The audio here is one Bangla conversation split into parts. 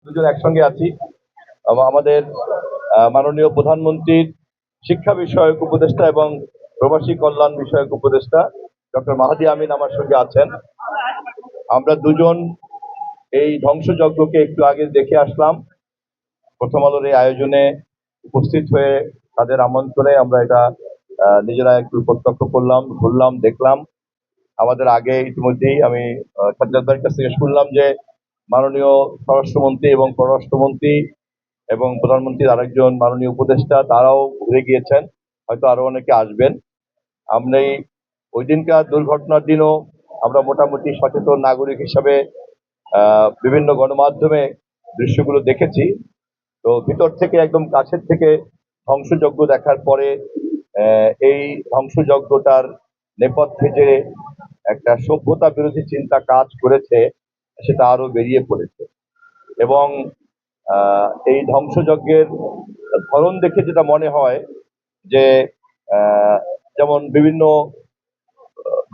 দুজন একসঙ্গে আছি। আমাদের মাননীয় প্রধানমন্ত্রীর শিক্ষা বিষয়ক উপদেষ্টা এবং প্রবাসী কল্যাণ বিষয়ক উপদেষ্টা ডক্টর মাহাদি আমিন আমার সঙ্গে আছেন। আমরা দুজন এই ধ্বংসযজ্ঞকে একটু আগে দেখে আসলাম। প্রথম আলোর এই আয়োজনে উপস্থিত হয়ে তাদের আমন্ত্রণে আমরা এটা নিজেরা একটু প্রত্যক্ষ করলাম, ঘুরলাম, দেখলাম। আমাদের আগে ইতিমধ্যেই আমি সাজ্জাদ ভাইয়ের কাছ থেকে শুনলাম যে মাননীয় স্বরাষ্ট্রমন্ত্রী এবং পররাষ্ট্রমন্ত্রী এবং প্রধানমন্ত্রীর আরেকজন মাননীয় উপদেষ্টা তারাও ঘুরে গিয়েছেন, হয়তো আরো অনেকে আসবেন। আমরা ওই দিনকার দুর্ঘটনার দিনও আমরা মোটামুটি সচেতন নাগরিক হিসাবে বিভিন্ন গণমাধ্যমে দৃশ্যগুলো দেখেছি। তো ভিতর থেকে একদম কাছের থেকে ধ্বংসযজ্ঞ দেখার পরে এই ধ্বংসযজ্ঞটার নেপথ্যে যে একটা সভ্যতা বিরোধী চিন্তা কাজ করেছে সেটা আরো বেরিয়ে পড়েছে। এবং এই ধ্বংসযজ্ঞের ধরন দেখে যেটা মনে হয় যে যেমন বিভিন্ন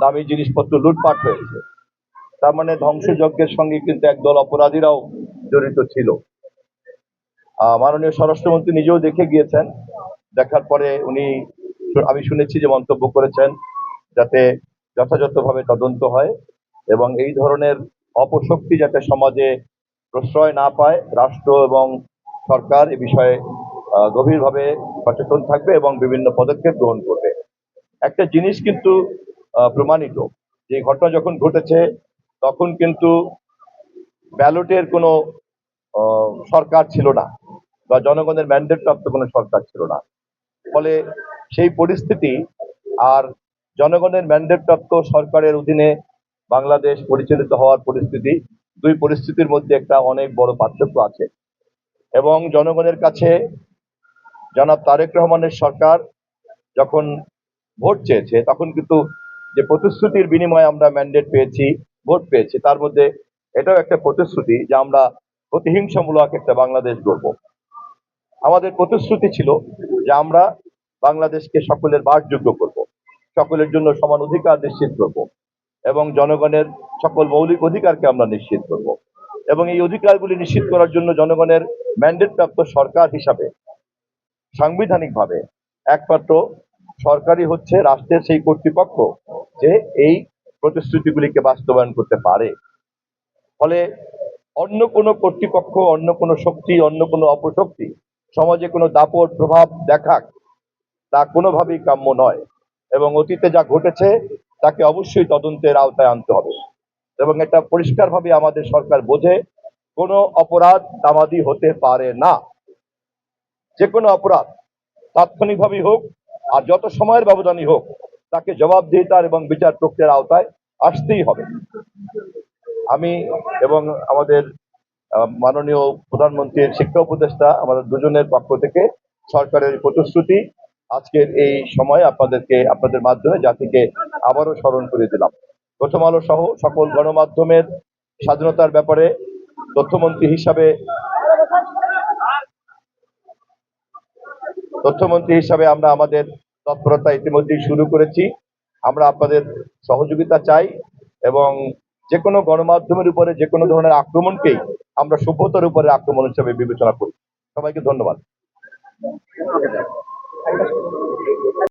দামি জিনিসপত্র লুটপাট হয়েছে, তার মানে ধ্বংসযজ্ঞের সঙ্গে কিন্তু একদল অপরাধীরাও জড়িত ছিল। মাননীয় স্বরাষ্ট্রমন্ত্রী নিজেও দেখে গিয়েছেন, দেখার পরে উনি, আমি শুনেছি যে মন্তব্য করেছেন যাতে যথাযথভাবে তদন্ত হয় এবং এই ধরনের অপশক্তি যাতে সমাজে প্রশ্রয় না পায়, রাষ্ট্র এবং সরকার এ বিষয়ে গভীরভাবে সচেতন থাকবে এবং বিভিন্ন পদক্ষেপ গ্রহণ করবে। একটা জিনিস কিন্তু প্রমাণিত, যে ঘটনা যখন ঘটেছে তখন কিন্তু ব্যালটের কোনো সরকার ছিল না বা জনগণের ম্যান্ডেট প্রাপ্ত কোনো সরকার ছিল না। ফলে সেই পরিস্থিতি আর জনগণের ম্যান্ডেট প্রাপ্ত সরকারের অধীনে বাংলাদেশ পরিচালিত হওয়ার পরিস্থিতি, দুই পরিস্থিতির মধ্যে একটা অনেক বড় পার্থক্য আছে। এবং জনগণের কাছে জনাব তারেক রহমানের সরকার যখন ভোট চেয়েছে তখন কিন্তু যে প্রতিশ্রুতির বিনিময়ে আমরা ম্যান্ডেট পেয়েছি, ভোট পেয়েছি, তার মধ্যে এটাও একটা প্রতিশ্রুতি যে আমরা প্রতিহিংসামূলক একটা বাংলাদেশ গড়ব। আমাদের প্রতিশ্রুতি ছিল যে আমরা বাংলাদেশকে সকলের বাসযোগ্য করব, সকলের জন্য সমান অধিকার নিশ্চিত করব এবং জনগণের সকল মৌলিক অধিকারকে আমরা নিশ্চিত করব এবং এই অধিকারগুলি নিশ্চিত করার জন্য জনগণের ম্যান্ডেট প্রাপ্ত সরকার হিসাবে সাংবিধানিকভাবে একমাত্র সরকারই হচ্ছে রাষ্ট্রের সেই কর্তৃপক্ষ যে এই প্রতিশ্রুতিগুলিকে বাস্তবায়ন করতে পারে। ফলে অন্য কোনো কর্তৃপক্ষ, অন্য কোনো শক্তি, অন্য কোনো অপশক্তি সমাজে কোনো দাপট প্রভাব দেখাক, তা কোনোভাবেই কাম্য নয় এবং অতীতে যা ঘটেছে তাকে অবশ্যই তদন্তের আওতায় আনতে হবে এবং এটা পরিষ্কারভাবে আমাদের সরকার বোঝে কোনো অপরাধ তামাদি হতে পারে না। যে কোনো অপরাধ তাৎক্ষণিকভাবেই হোক আর যত সময়ের ব্যবধানই হোক, তাকে জবাবদিহিতার এবং বিচার প্রক্রিয়ার আওতায় আসতেই হবে। আমি এবং আমাদের মাননীয় প্রধানমন্ত্রীর শিক্ষা উপদেষ্টা, আমাদের দুজনের পক্ষ থেকে সরকারের প্রতিশ্রুতি আজকের এই সময় আপনাদের মাধ্যমে জাতিকে আবারও স্মরণ করে দিলাম। প্রথম আলো সহ সকল গণমাধ্যমের স্বাধীনতার ব্যাপারে তথ্যমন্ত্রী হিসাবে আমরা আমাদের তৎপরতা ইতিমধ্যেই শুরু করেছি। আমরা আপনাদের সহযোগিতা চাই এবং যে কোনো গণমাধ্যমের উপরে যে কোনো ধরনের আক্রমণকেই আমরা সভ্যতার উপরে আক্রমণ হিসেবে বিবেচনা করি। সবাইকে ধন্যবাদ।